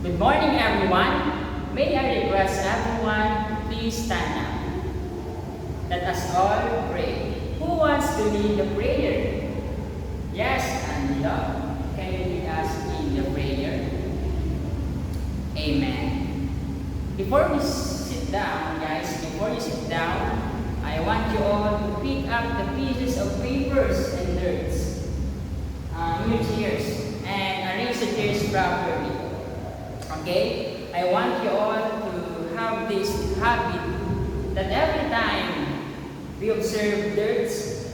Good morning, everyone. May I request everyone please stand up. Let us all pray. Who wants to lead the prayer? Yes, Angela. Can you lead us in the prayer? Amen. Before we sit down, guys, I want you all to pick up the pieces of papers and dirts, your chairs, and arrange the chairs properly. Okay? I want you all to have this habit that every time we observe dirts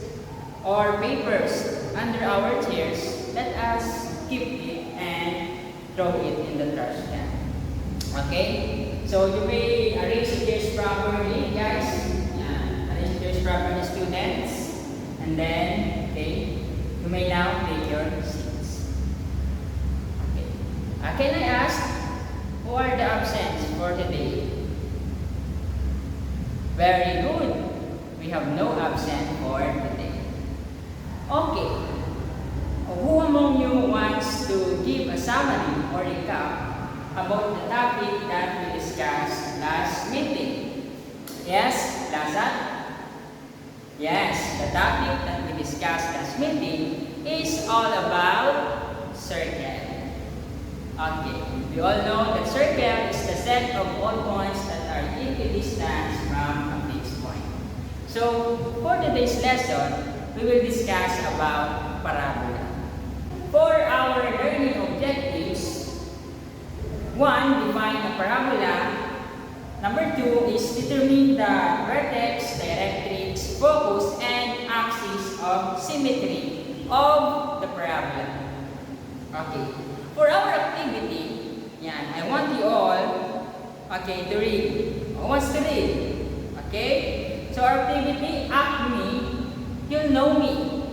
or papers under our chairs, let us keep it and throw it in the trash can. Okay? So you may arrange the chairs properly, guys. Arrange the chairs properly, students. And then, okay, you may now take your seats. Okay. Can I ask, who are the absents for today? Very good. We have no absent for today. Okay. Who among you wants to give a summary or recap about the topic that we discussed last meeting? Yes, Lazat? Yes, the topic that we discussed last meeting is all about circle. Okay, we all know that circle is the set of all points that are equidistant from a fixed point. So, for today's lesson, we will discuss about parabola. For our learning objectives, 1. Define a parabola. Number 2 is determine the vertex, directrix, focus, and axis of symmetry of the parabola. Okay. For our activity, I want you all, to read. Who wants to read? Okay? So our activity, act me, you'll know me.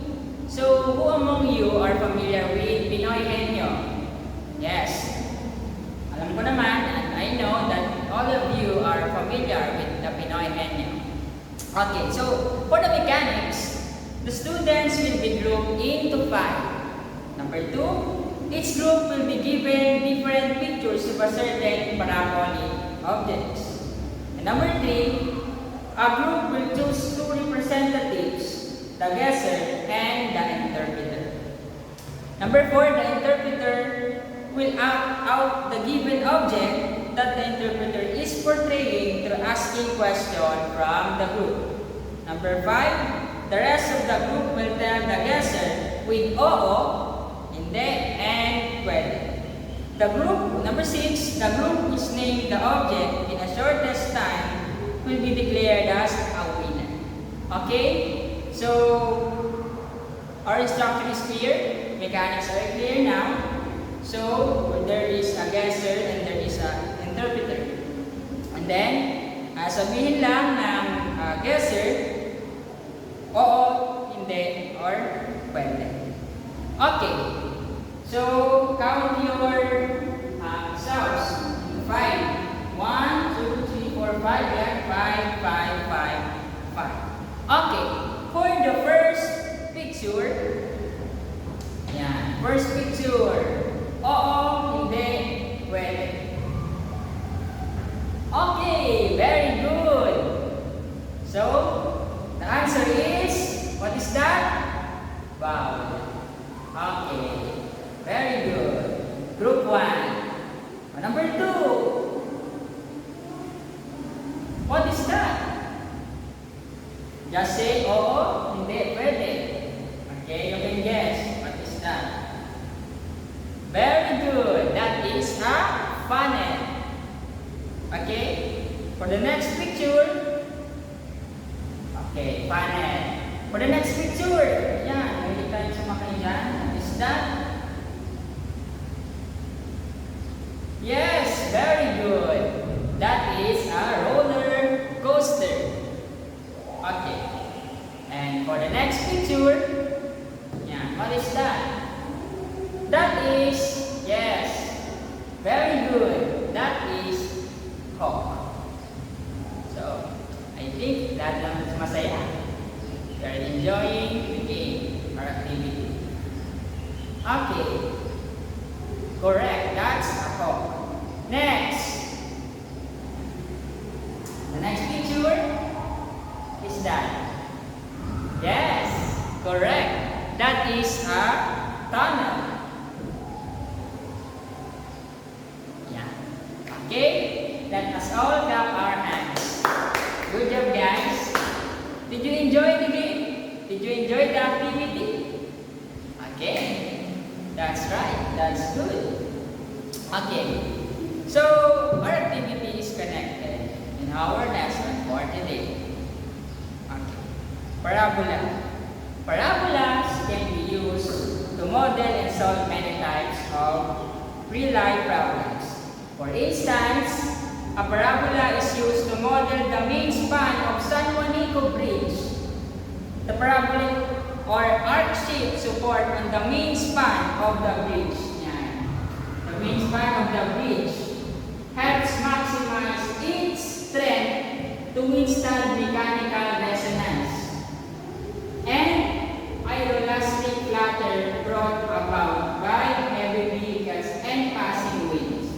So who among you are familiar with Pinoy Henyo? Yes. Alam ko naman, and I know that all of you are familiar with the Pinoy Henyo. Okay, so for the mechanics, the students will be grouped into 5. Number 2, each group will be given different pictures of a certain parabolic objects. And number 3, a group will choose 2 representatives, the guesser and the interpreter. Number 4, the interpreter will act out the given object that the interpreter is portraying through asking questions from the group. Number 5, the rest of the group will tell the guesser with oo, hindi, and pwede. The group, number 6, the group is named the object in a shortest time will be declared as a winner. Okay? So, our instruction is clear. Mechanics are clear now. So, there is a guesser and there is an interpreter. And then, sabihin lang ng guesser, oo, hindi, or pwede. Okay. So, count your selves. 5. 1, 2, 3, 4, 5. Yeah? 5, 5, 5, 5. Okay. For the first picture, first picture. Oo, hindi, pwede. Okay, very good. So, the answer is, what is that? Vowel. Okay, very good. Group 1. Number 2. What is that? Just say, oo, hindi, pwede. Okay, you can guess. What is that? Very good. That is a funnel. Okay? For the next picture, okay, funnel. For the next picture, hindi tayo sumakay dyan. What is that? Yes, very good. That is a roller coaster. Okay. And for the next picture, what is that? That is, yes, very good. That is Hawk. So, I think that lang masaya. You are enjoying the game or activity. Okay. Correct. That's a hawk. all clap our hands. Good job, guys. Did you enjoy the game? Did you enjoy the activity? Okay. That's right. That's good. Okay. So, our activity is connected in our lesson for today. Okay. Parabola. Parabolas can be used to model and solve many types of real-life problems. For instance, a parabola is used to model the main span of San Juanico Bridge. The parabolic or arc-shaped support on the main span of the bridge. Yan. The main span of the bridge helps maximize its strength to withstand mechanical resonance and aeroelastic clatter brought about by heavy vehicles and passing winds.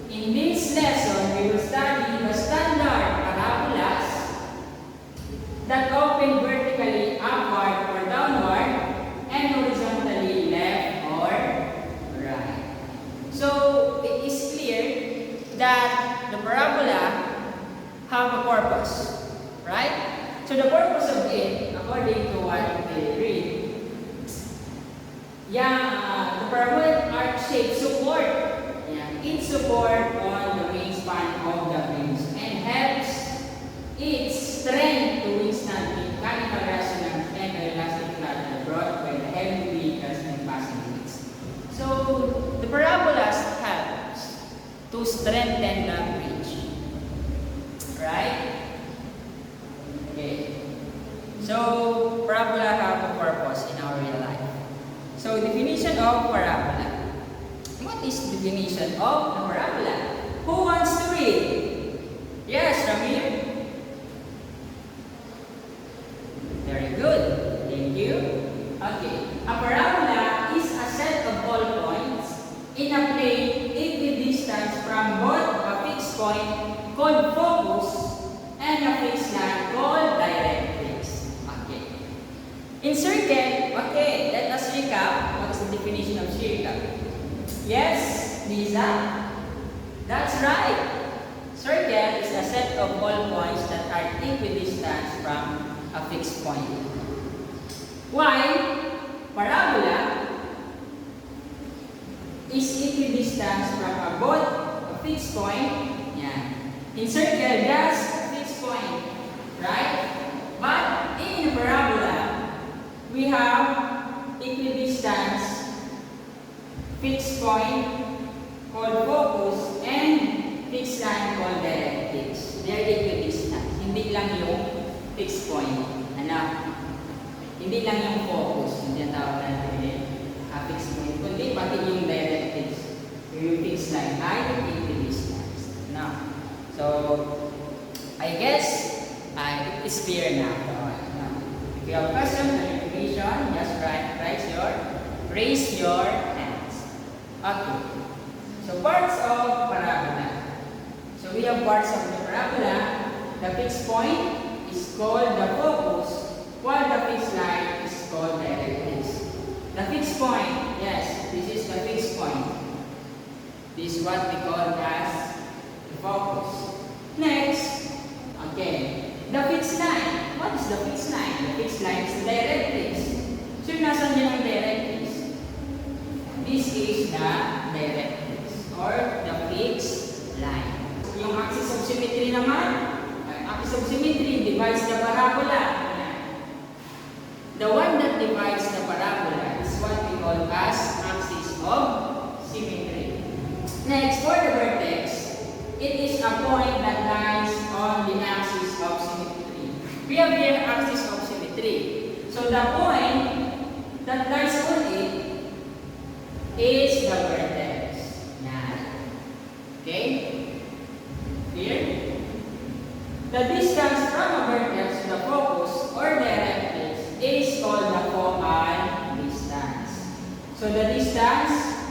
In this lesson, we will study the standard parabolas that open vertically upward or downward and horizontally left or right. So, it is clear that the parabola have a purpose, right? So the purpose of it, according to what they read, the parabolic arc-shaped support, its support on the main span of the bridge and helps its strength to withstand mechanical resonance and the elastic clatter brought by the heavy vehicles and passing winds. So the parabolas helps to strengthen the bridge, right? Okay. So, parabola have a purpose in our real life. So, definition of parabola. What is the definition of a parabola? Who wants to read? Yes, Ramir? Very good. Thank you. Okay. A parabola is a set of all points in a plane equidistant from both a fixed point called focus and a fixed line called directrix. Okay. In circle, okay, let us recap. What is the definition of circle? Yes, Lisa? That's right. Circle is a set of all points that are equidistant from a fixed point. While parabola is equidistant from both a fixed point. In circle, just point, right? But in a parabola, we have equidistance, fixed point called focus, and fixed line called directrix. They're equidistant. Hindi lang yung fixed point. Hindi lang yung focus. Hindi ang tawag natin fixed point. Kundi pati yung directrix, yung fixed line ay equidistance. So, I guess it is clear now. If you have questions or information, just raise your hands. Okay. So parts of parabola. So we have parts of the parabola. The fixed point is called the focus, while the fixed line is called the directrix. The fixed point, yes, this is the fixed point. This is what we call as the focus. Next. Okay. The fixed line. What is the fixed line? The fixed line is the directrix. So, nasan din ang directrix? This is the directrix or the fixed line. Yung axis of symmetry naman, axis of symmetry divides the parabola. The one that divides the parabola is what we call as axis of symmetry. Next, for the vertex, it is a point that lies on the axis of symmetry. We have here axis of symmetry. So the point that lies on it is the vertex. Okay? Here. The distance from a vertex to the focus or directrix is called the focal distance. So the distance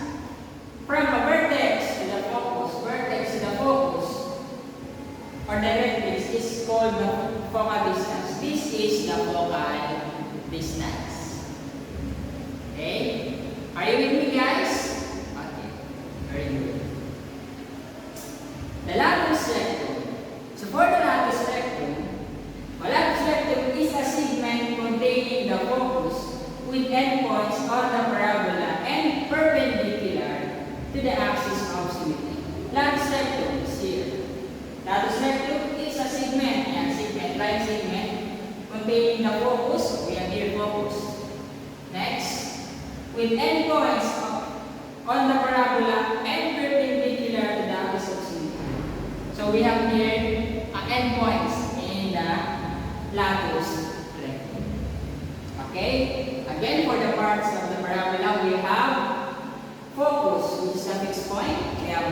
from a vertex to the focus, or directrix is called the focal distance. This is the focal distance. Okay? Are you with me, guys? Okay. Very good. The latus rectus. with endpoints on the parabola and perpendicular to the axis of symmetry. So we have here endpoints in the latus rectum. Okay? Again, for the parts of the parabola, we have focus, which is a fixed point. We have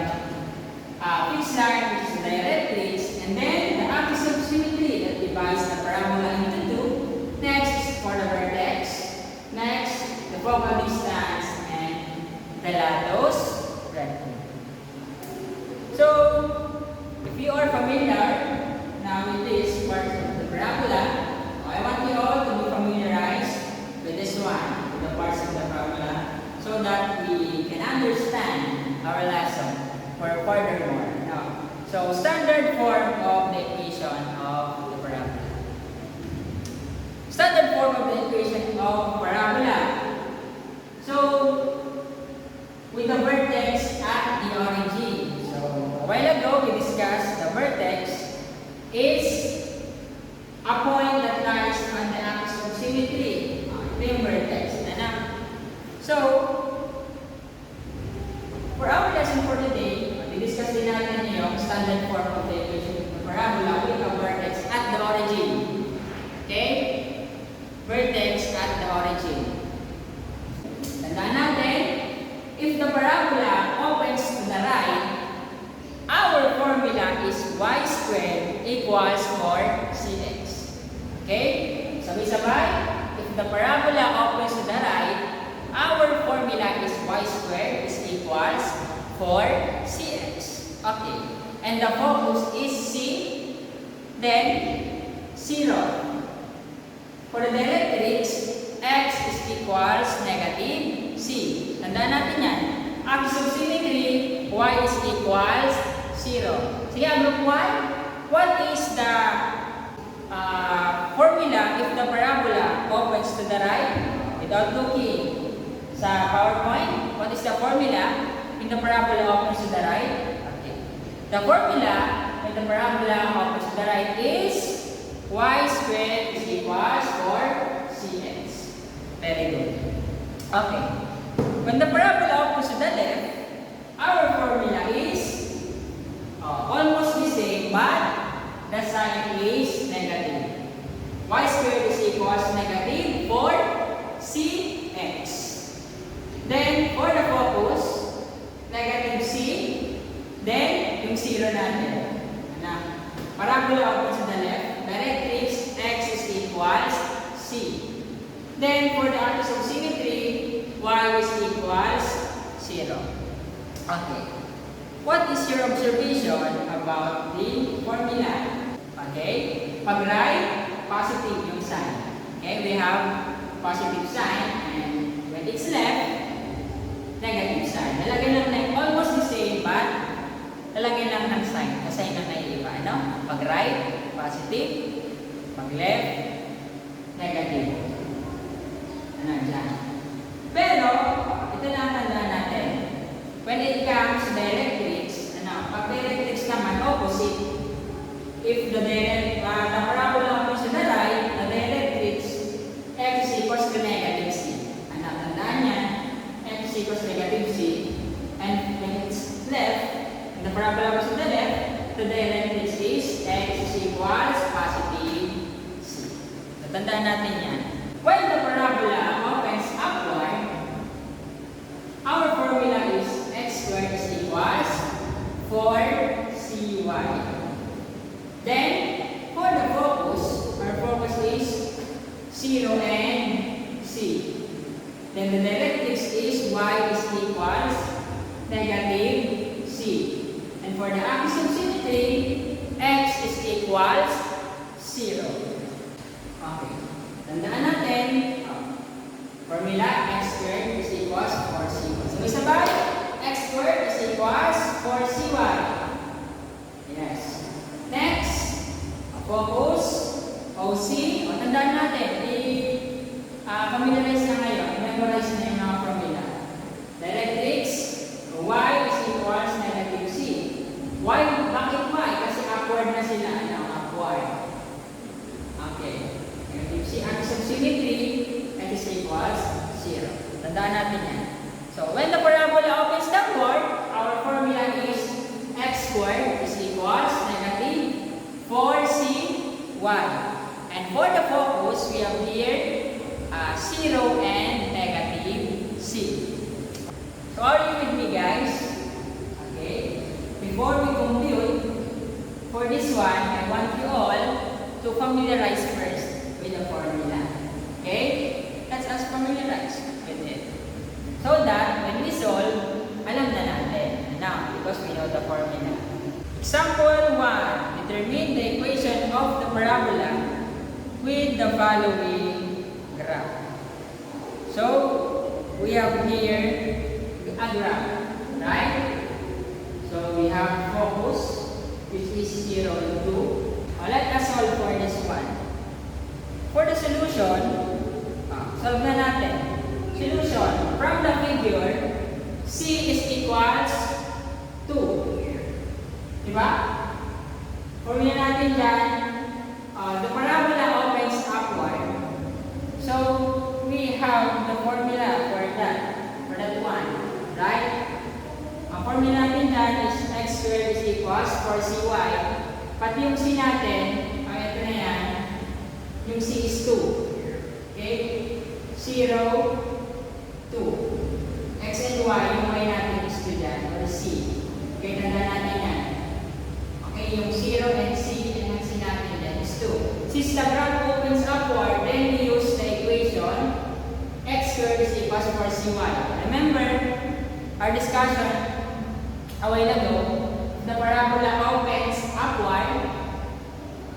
fixed line, which is the directrix, and then the axis of symmetry that divides the parabola into two. Next, for the vertex. Next, the focal distance and the latus rectum. So, if you are familiar now with this part of the parabola, I want you all to be familiarized with this one, with the parts of the parabola, so that we can understand our lesson for furthermore. Now, so standard form of the equation of the parabola. Standard form of the equation of parabola. So, with the vertex at the origin. So, a while ago we discussed the vertex is a point that lies on the axis of symmetry. Ito yung vertex. So, for our lesson for today, discuss din natin yung standard form of the equation of the parabola with a vertex at the origin. Okay? Vertex at the origin. Tandaan natin, if the parabola opens to the right, our formula is y squared equals 4cx. Okay? Sabay-sabay, if the parabola opens to the right, our formula is y squared is equals 4cx. Okay. And the focus is C, then 0. For the directrix, x is equals negative c. Tandaan natin yan. Axis of symmetry, y is equals 0. Sige, group 1, what is the formula if the parabola opens to the right? Without looking sa PowerPoint, what is the formula in the parabola opens to the right? Okay. The formula when the parabola opens to the right is y squared is equals 4cx. Very good. Okay. When the parabola opens to the left, our formula is almost the same, but the sign is negative. Y squared is equals negative 4cx. Then, for the focus, negative c, then yung 0 natin. Parabola opens to the left, directrix x is equals c. Then, for the axis of symmetry, y is equals 0. Okay. What is your observation about the formula? Okay. Pag right, positive yung sign. Okay, we have positive sign, and when it's left, negative sign. Nalagyan lang na almost the same, but nalagyan lang ng sign kasi na naiiba. Ano? Pag right, positive. Pag left, negative. Ano dyan? Pero, ito na ang tandaan natin. When it comes to directrix, pag directrix naman, opposite. If the parabola opens to the right, the directrix, x is equals to negative c. Tandaan niya, x is equals to negative c. And when it's left, and the parabola opens to the left, the directrix is x is equals positive c. Tandaan natin yan. When the parabola opens upward, our formula is x squared is equals 4cy. Then, for the focus, our focus is 0 and c. Then the directrix is y is equals negative c. And for the axis of symmetry, x is equals 0. Okay. Tandaan natin, formula x squared is equals 4cy. Sabay-sabay, x squared is equals 4cy. Yes. Next, focus, OC. Tandaan natin, familiarize na ngayon, memorize na yung mga formula. Directrix, y is equals negative c. Y, bakit y? Kasi upward na sila. Upward. Okay. Negative c. Axis of symmetry, x is equals 0. Tandaan natin yan. So, when the parabola opens downward, our formula is x squared is equals negative 4cy. And for the focus, we have here 0 and negative c. So, are you with me, guys? Okay. Before we compute, for this one, I want you all to familiarize first with the formula. Okay? Let us familiarize with it. So that when we solve, alam na natin. Now, because we know the formula. Example 1. Determine the equation of the parabola with the following graph. So, we have here a graph, right? So, we have focus, which is 0 and 2. Let us solve for this one. For the solution, solve na natin. Solution, from the figure, c is equals 2. Diba? Formula natin dyan, the parabola opens upward. So, we have the formula for that one, right? Ang formula natin dyan is x squared is equals 4cy. Pati yung c natin, ito na yan, yung c is 2. Okay? 0, 2. X and y, yung y natin is 2 dyan, or c. Okay, tanda natin yan. Okay, yung 0 and c, and yung c natin dyan is 2. Since the graph opens upward, then we use the equation x squared is equals 4cy. Remember, our discussion a while ago, the parabola opens upward,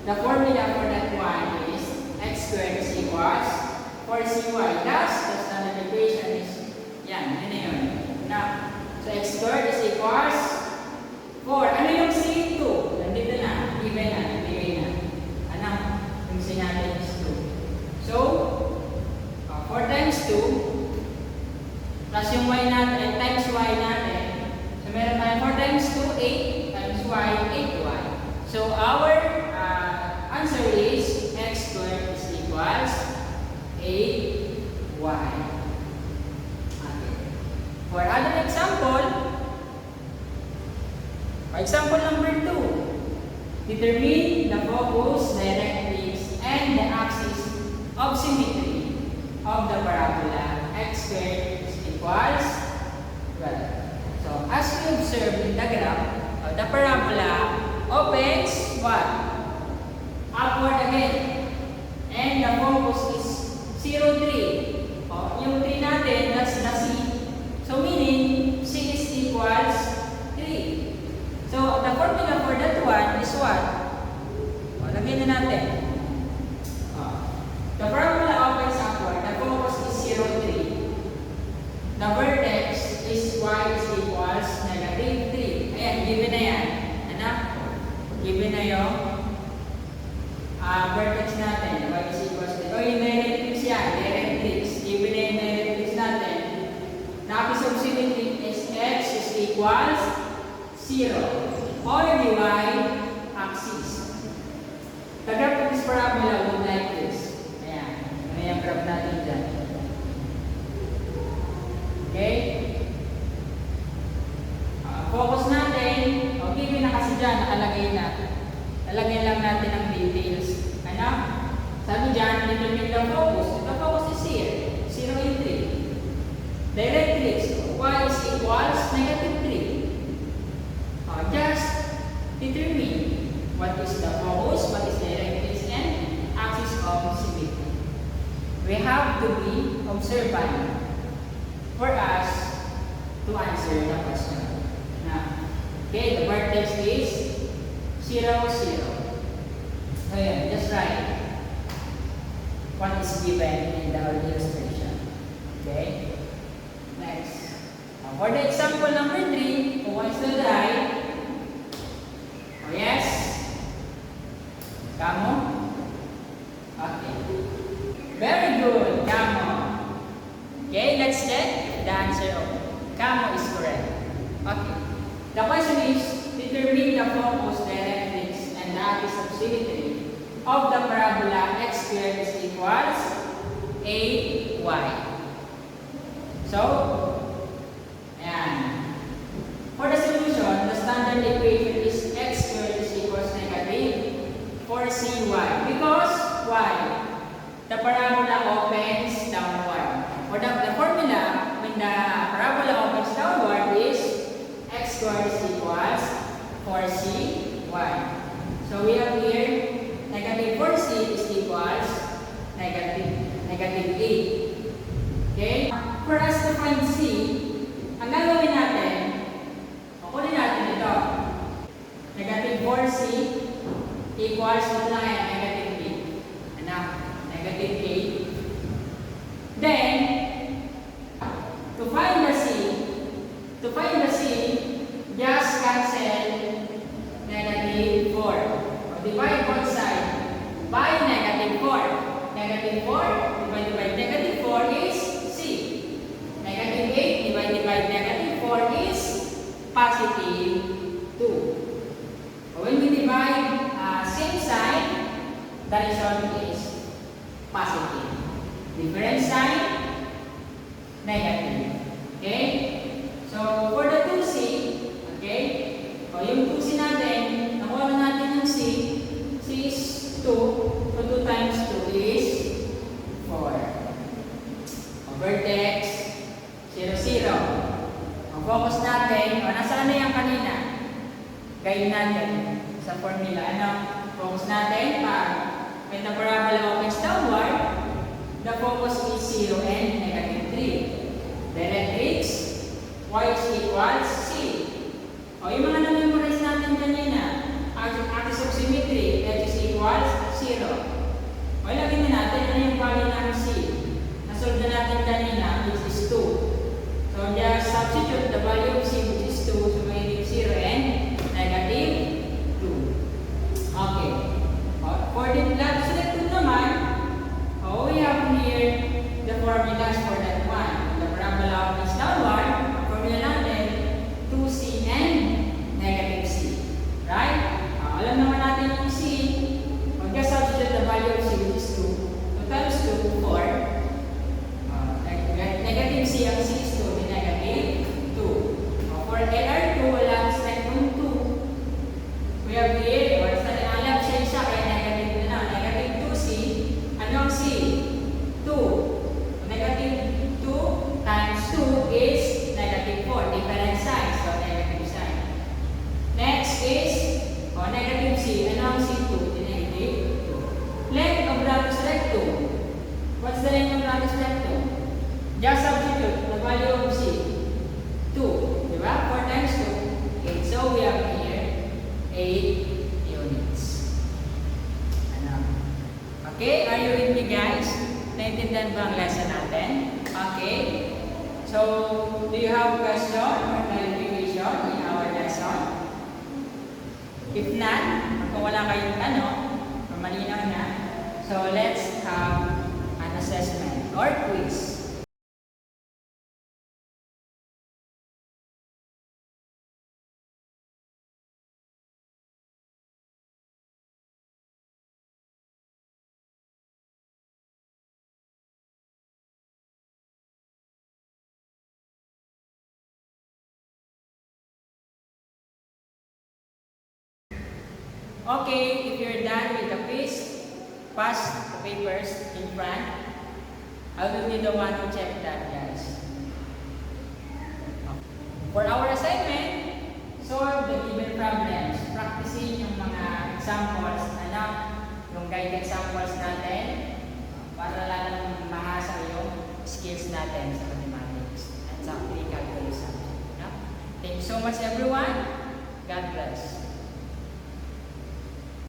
the formula for that one is x squared is equals 4cy. Thus, the standard equation is yan, yun na yun. Now, so x squared is equals 4. Ano yung c? 2. Nandito na, given na, ibigay na. Ano? Yung c natin is 2. So, 4 times 2, plus yung y natin, times y natin. So, meron tayo 4 times 2, 8 times y, 8y. So, our answer is x squared is equals 8y. Okay. For other example, example number 2, determine the focus, directrix, and the axis of symmetry of the parabola x squared is equals 12. So, as we observe in the graph, the parabola opens what? Upward again. And the focus is 0, 3. Yung 3 natin, that's the c. So, meaning, c is equals 3. So, the formula for that one is what? Lagyan na natin. The parabola opens upward. The focus is 0, 3. The vertex is y is equals negative 3. Ayan, given na yan. Ano? Given na yung vertex natin. Y is equals 3. O, yung directrix yan. Directrix. Given na yung directrix natin. The axis of symmetry is x is equals 0. Or the y axis. The graph of this parabola would like this. Ayan yung graph natin dyan. Okay? Focus natin. O, given na kasi dyan, nakalagay na. Lalagyan lang natin ang details. Ano? Sabi dyan, determine the focus. The focus is here. 0 and 3. Directrix. Y is equals negative 3. Just determine what is the focus, what is directrix, and axis of symmetry. We have to be observant for us to answer the question. Now, okay, the vertex is 0, 0. So, yeah, just write what is given in the illustration. Okay? Next. For the example number 3, who wants to write? Oh, yes? Kamo? Okay. Very good, Kamo. Okay, let's check the answer of Kamo is correct. Okay. The question is, determine the focus, directrix, and the axis of symmetry of the parabola x squared is equals 8y. So, ayan. For the solution, the standard equation is x squared is equals negative 4cy. Because, why? The parabola opens downward. For the formula, when the parabola opens downward is x squared is equals 4cy. So we have here negative 4c is equals negative 8. Okay? For us to find c, ang gagawin natin, kukunin natin ito. Negative 4c equals ito lang yan, negative 8. Ano? Negative 8. Then, to find the c, just cancel negative 4. So, divide both sides by negative 4. Negative 4 divided by negative 4 is c. Negative 8 divided by negative 4 is positive 2. So, when we divide same sign, the result is positive. Different sign, negative. Okay? So, for the 2c, okay? O, yung 2c natin, nakuha na natin yung c. C is 2. So, 2 times 2 is 4. O, vertex, 0, 0. Ang focus natin, o, nasaan na yan kanina? Guide natin sa formula. Ano? Focus natin, when the parabola opens downward, the focus is 0 and negative 3. Directrix, y is equals c. O, yung mga na-memorize natin kanina, axis of symmetry, h is equals 0. O, ilagay na natin ano yung value ng c. Nasolve na natin kanina, which is 2. So, just substitute the value of c, which is 2, so may 0 and negative 2. Okay. For the last selected naman, we have here the formulas for that one. The parabola opens downward, ang formula natin, 2c and negative c. Right? Alam naman natin yung c. Mag-substitute the value of c, which is 2. 2 times 2, 4. Negative c, ang c is 2, di negative 2. For LR2, wala ang select yung 2. We have here, ang left side siya, kaya negative na lang. Negative 2c. Ano ang c? 2. Negative 2 times 2 is negative 4. Different sign. So, negative sign. Next is, negative c. Ano ang c2? Negative 2. Length of brackets rectum. What's the length of brackets rectum? Just substitute the value of c. 2. Diba? 4 times 2. 8. So, we have here 8 units. Ano? Okay? Are you with me, guys? Naintindihan ba ang lesson natin? Okay. So, do you have question or clarification in our lesson? If not, kung wala kayong malinaw na, so let's have an assessment or quiz. Okay, if you're done with the quiz, pass the papers in front. I will be the one to check that, guys. For our assignment, solve the given problems. Practicing yung mga examples, yung guide examples natin, para lalong mahasa yung skills natin sa mathematics at sa calculus. Thank you so much, everyone.